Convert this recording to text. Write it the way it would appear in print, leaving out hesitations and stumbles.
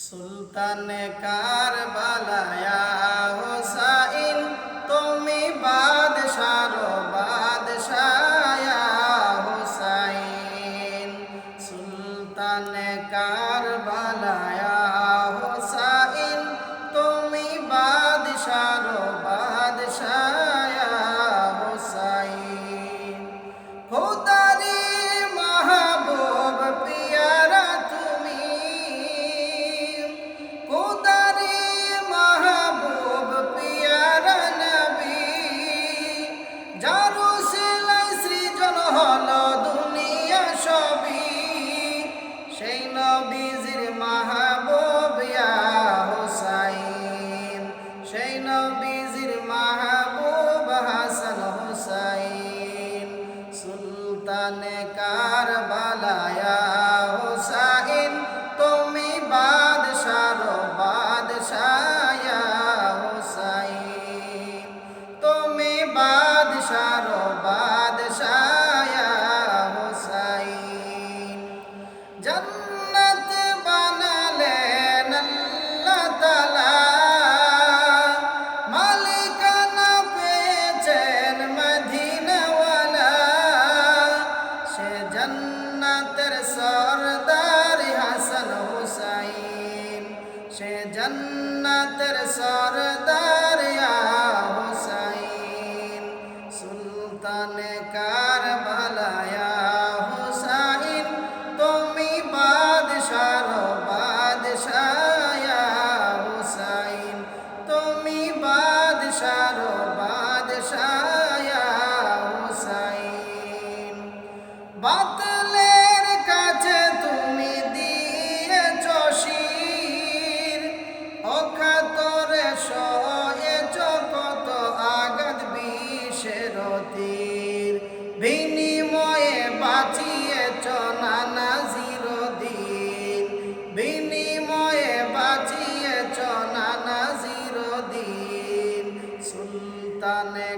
সুলতানে কারবালায়া হোসাইন তুমি বাদশার বাদশায়া হোসাইন। সুলতানে কারবালায়া হোসাইন তুমি বাদশার বাদশায়া হোসাইন। খোদারি মাহবুব পিয়ারা তুমি, খোদারি মাহবুব পিয়ারা নবী, যার উসিলায় সৃজন হলো দুনিয়া সবই, সেই নবীজির মাহবুব ইয়া হোসাইন, সেই নবীজির মাহবুব হাসান হোসাইন। সুলতানে কারবালায়া হোসাইন তুমি বাদশার বাদশায়া হোসাইন, তুমি বাদশার বাদশায়া হোসাইন। জান্নাত বানালেন আল্লাহ তাআলা, মালিকানা পেয়েছেন মদিনাওয়ালা, সে জান্নাতের সরদার হাসান হোসাইন, সে জান্নাতের সরদার ইয়া হোসাইন। সুলতানে কারবালায়া হোসাইন তুমি বাদশার বাদশায়া হোসাইন, তুমি বাদশার বাদশায়া হোসাইন। বাতিলের কাছে তুমি দিয়েছ শির, অকাতরে সয়েছ কত আঘাত বিষের তীর, বিনিময়ে বাঁচিয়েছ নানা চিরদিন, বিনিময়ে বাঁচিয়েছ নানা চিরদিন। সুলতানে